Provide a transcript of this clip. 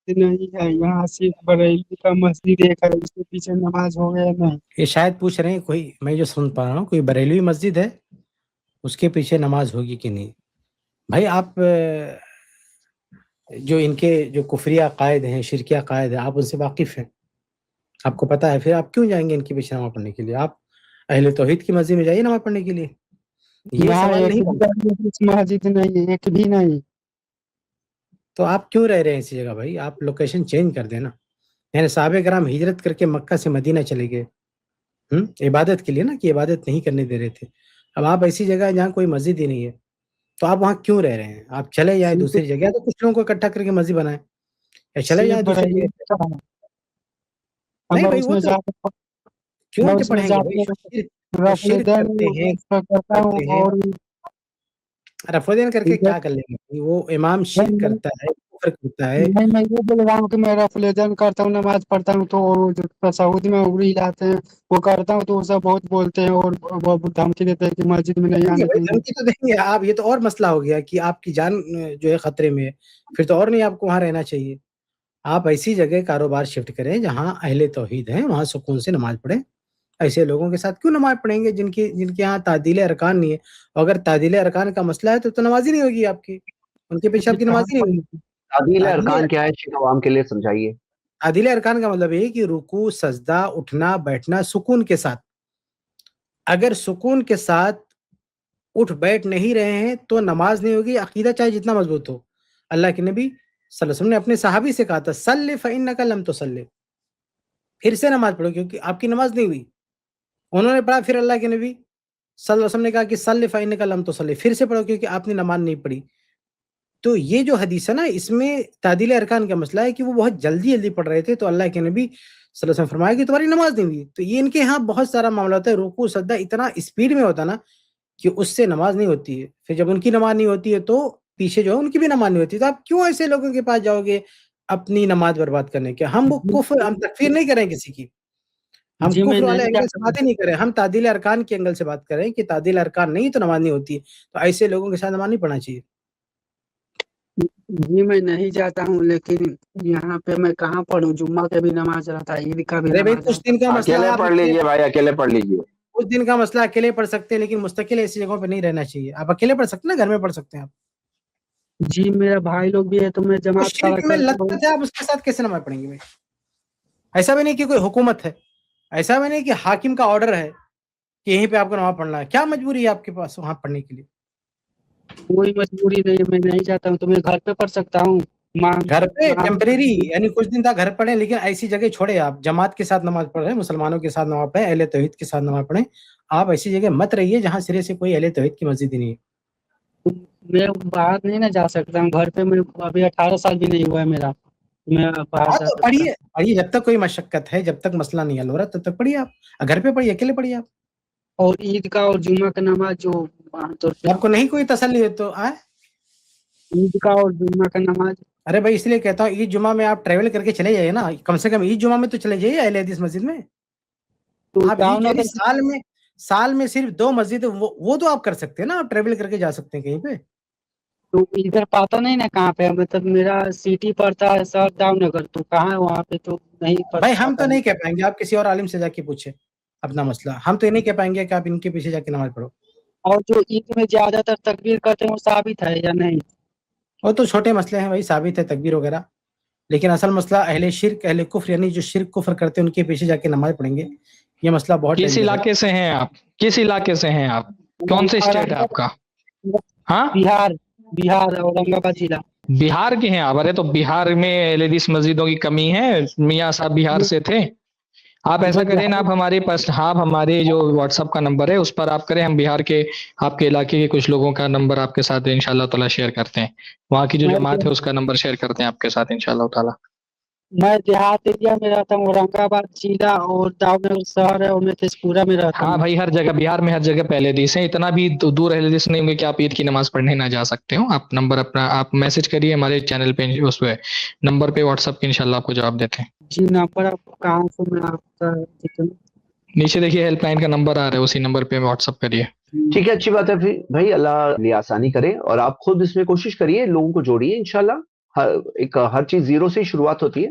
نہیں ہے یہاں، صرف بریلی کا مسجد ایک ہے، اس کے پیچھے نماز ہو گیا نہیں. یہ شاید پوچھ رہے ہیں کوئی، میں جو سن پا رہا ہوں کوئی بریلوی مسجد ہے اس کے پیچھے نماز ہوگی کہ نہیں. بھائی آپ جو ان کے جو کفری عقائد ہیں، شرکی عقائد ہیں، آپ ان سے واقف ہیں، آپ کو پتہ ہے، پھر آپ کیوں جائیں گے ان کے پیچھے نماز پڑھنے کے لیے؟ آپ اہل توحید کی مسجد میں جائیے نماز پڑھنے کے لیے. یہ یہاں سوال ایک نہیں بھی بنتا. مسجد نہیں ہے، ایک بھی نہیں. تو آپ کیوں رہ رہے ہیں اسی جگہ بھائی؟ آپ لوکیشن چینج کر دیں نا. یعنی صحابہ کرام ہجرت کر کے مکہ سے مدینہ چلے گئے عبادت کے لیے نا، کہ عبادت نہیں کرنے دے رہے تھے. اب آپ ایسی جگہ جہاں کوئی مسجد ہی نہیں ہے تو آپ وہاں کیوں رہ رہے ہیں؟ آپ چلے جائیں دوسری جگہ، تو کچھ لوگوں کو اکٹھا کر کے مسجد بنائیں، یا چلے صرف جائیں دوسری بریلی جگہ. کا ہے. نہیں میں بھائی اس وہ میں تو جا کیوں میں کہ اس میں پڑھیں جا گے بھائی. کے جو رفل شرک دین کرتے ہیں کرتا ہوں کرتے ہیں اور رفع دین کر کے کیا کر لیں گے؟ وہ امام شرک نہیں کرتا ہے، کفر کرتا ہے. میں یہ بول رہا ہوں کہ میں رفل دین کرتا ہوں، نماز پڑھتا ہوں، تو وہ جو تصوف میں اڑی جاتے ہیں وہ کرتا ہوں تو وہ سب بہت بولتے ہیں اور وہ دھمکی دیتے ہیں کہ مسجد میں نہیں آنے دیں گے. دھمکی تو دیں گے آپ، یہ تو اور مسئلہ ہو گیا کہ آپ کی جان جو ہے خطرے میں ہے، پھر تو اور نہیں آپ کو وہاں رہنا چاہیے. آپ ایسی جگہ کاروبار شفٹ کریں جہاں اہل توحید ہیں، وہاں سکون سے نماز پڑھیں. ایسے لوگوں کے ساتھ کیوں نماز پڑھیں گے جن کے یہاں تعدیل ارکان نہیں ہے؟ اگر تعدیل ارکان کا مسئلہ ہے تو نماز ہی نہیں ہوگی آپ کی، ان کے پیچھے آپ کی نماز ہی نہیں ہوگی. تعدیل ارکان کیا ہے شیخ عوام کے لیے سمجھائیے. تعدیل ارکان کا مطلب یہ کہ رکوع، سجدہ، اٹھنا بیٹھنا سکون کے ساتھ. اگر سکون کے ساتھ اٹھ بیٹھ نہیں رہے ہیں تو نماز نہیں ہوگی، عقیدہ چاہے جتنا مضبوط ہو. اللہ کے نبی صلی اللہ علیہ وسلم نے اپنے صحابی سے کہا تھا صلی فإنک لم تصلی، پھر سے نماز پڑھو کیونکہ آپ کی نماز نہیں ہوئی. انہوں نے پڑھا، پھر اللہ کے نبی صلی اللہ علیہ وسلم نے کہا کہ صلی فإنک لم تصلی، پھر سے پڑھو کیونکہ آپ نے نماز نہیں پڑھی. تو یہ جو حدیث ہے نا، اس میں تعدیل ارکان کا مسئلہ ہے کہ وہ بہت جلدی پڑھ رہے تھے، تو اللہ کے نبی صلی اللہ علیہ وسلم فرمایا کہ تمہاری نماز نہیں ہوئی. تو یہ ان کے ہاں بہت سارا معاملہ ہوتا ہے، رکوع سجدہ اتنا اسپیڈ میں ہوتا نا کہ اس سے نماز نہیں ہوتی ہے. پھر جب ان کی نماز نہیں ہوتی ہے تو پیچھے جو ہے ان کی بھی نماز نہیں ہوتی. تو آپ کیوں ایسے لوگوں کے پاس جاؤ گے اپنی نماز برباد کرنے کے؟ ہم وہ کفر، ہم تکفیر نہیں کریں کسی کی، ہم جی میں کفر والے نہیں اینگل سے باتیں نہیں کریں، ہم تعدیل ارکان کے اینگل سے بات کریں کہ تعدیل ارکان نہیں تو نماز نہیں ہوتی. تو ایسے لوگوں کے ساتھ نماز نہیں پڑھنا چاہیے. جی میں نہیں جاتا ہوں، لیکن یہاں پہ میں کہاں پڑھوں؟ جمعہ کا بھی نماز رہتا ہے، عید کا بھی ارے بھائی نماز کچھ رہتا دن کا مسئلہ اکیلے آپ پڑھ لیجئے بھائی، اکیلے پڑھ لیجئے. کچھ دن کا مسئلہ اکیلے پڑھ سکتے ہیں، لیکن مستقل ایسی جگہوں پہ نہیں رہنا چاہیے. آپ اکیلے پڑھ سکتے ہیں نا، گھر میں پڑھ سکتے ہیں آپ. ہے. جی میرا بھائی لوگ بھی ہے تو میں تو جماعت کھڑا شرک میں کرتا ہوں. لت ہے، آپ اس کے ساتھ کیسے نماز پڑھیں گے بھائی؟ ایسا بھی نہیں کہ کوئی حکومت ہے، ایسا بھی نہیں کہ حاکم کا آرڈر ہے کہ یہیں پہ آپ کو نماز پڑھنا ہے. کیا مجبوری ہے آپ کے پاس وہاں پڑھنے کے لیے؟ کوئی مجبوری نہیں، میں نہیں جاتا ہوں تو میں گھر پہ پڑھ سکتا ہوں. گھر پہ ٹیمپریری، یعنی کچھ دن تک گھر پڑھیں، لیکن ایسی جگہ چھوڑے. آپ جماعت کے ساتھ نماز پڑھ رہے ہیں، مسلمانوں کے ساتھ نماز پڑھیں، اہل توحید کے ساتھ نماز پڑھیں. آپ ایسی جگہ مت رہیے جہاں سرے سے کوئی اہل توحید کی مسجد ہی نہیں ہے. میں باہر نہیں نہ جا سکتا ہوں، گھر پہ میں ابھی 18 سال بھی نہیں ہوا ہے میرا، میں باہر ہاں جا تو سکتا ہوں. پڑھیے جب تک کوئی مشقت ہے، جب تک مسئلہ نہیں حل ہو رہا تب تک پڑھیے. آپ گھر پہ پڑھیے، اکیلے پڑھیے. آپ اور عید کا اور جمعہ کا نماز جو آپ کو نہیں کوئی تسلی ہے تو آئے. عید کا اور جمعہ کا نماز، ارے بھائی اس لیے کہتا ہوں عید جمعہ میں آپ ٹریول کر کے چلے جائیے نا، کم سے کم عید جمعہ میں تو چلے جائیے اہل حدیث مسجد میں. تو آپ جاؤ عید نا. یعنی سال میں صرف 2 مسجد، وہ تو آپ کر سکتے ہیں نا، آپ ٹریول کر کے جا سکتے ہیں کہیں پہ. تو ادھر پاتا نہیں نا کہاں پہ، مطلب میرا سٹی پڑتا ہے سر داؤ نگر، تو کہاں ہے وہاں پہ تو نہیں بھائی ہم پتا. تو نہیں کہہ پائیں گے، آپ کسی اور عالم سے جا کے پوچھیں اپنا مسئلہ. ہم تو یہ نہیں کہہ پائیں گے کہ آپ ان کے پیچھے جا کے نماز پڑھو. اور جو عید میں زیادہ تر تکبیر کرتے ہیں وہ ثابت ہے یا نہیں؟ وہ تو چھوٹے مسئلے ہیں، وہی ثابت ہے تکبیر وغیرہ. لیکن اصل مسئلہ اہل شرک، اہل کفر، یعنی جو شرک کفر کرتے ہیں ان کے پیچھے جا کے نماز پڑھیں گے، یہ مسئلہ بہت کس ڈینجر ہے. علاقے سے ہیں آپ؟ کس علاقے سے ہیں آپ؟ کون سے اسٹیٹ ہے آپ کا؟ ہاں بہار اورنگ آباد ضلع. بہار کے ہیں آپ؟ ارے تو بہار میں اہل حدیث مسجدوں کی کمی ہے، میاں صاحب بہار سے تھے. آپ ایسا کریں نا، آپ ہمارے پاس، آپ ہمارے جو واٹس ایپ کا نمبر ہے اس پر آپ کریں، ہم بہار کے آپ کے علاقے کے کچھ لوگوں کا نمبر آپ کے ساتھ انشاءاللہ تعالی شیئر کرتے ہیں. وہاں کی جو جماعت ہے اس کا نمبر شیئر کرتے ہیں آپ کے ساتھ انشاءاللہ تعالی. میں دیہات ایریا میں رہتا ہوں، اورنگ آباد ضلع اور داؤ شہر ہے، اور میں تیز پورہ میں رہتا ہاں ہوں. بھائی، ہر جگہ بہار میں ہر جگہ پہلے حدیث ہیں، اتنا بھی دور اہل حدیث نہیں ہوگے کہ آپ عید کی نماز پڑھنے نہ جا سکتے ہو. آپ نمبر اپنا آپ میسج کریے ہمارے چینل پہ، اس پہ نمبر پہ واٹس ایپ پہ انشاءاللہ آپ کو جواب دیتے ہیں. جی نمبر آپ کہاں سے میں آپ کا نیچے دیکھیے ہیلپ لائن کا نمبر آ رہا ہے، اسی نمبر پہ واٹس ایپ کریے. ٹھیک ہے، اچھی بات ہے. پھر بھائی اللہ آسانی کرے، اور آپ خود اس میں کوشش کریے، لوگوں کو جوڑیے انشاءاللہ. ہر چیز زیرو سے شروعات ہوتی ہے.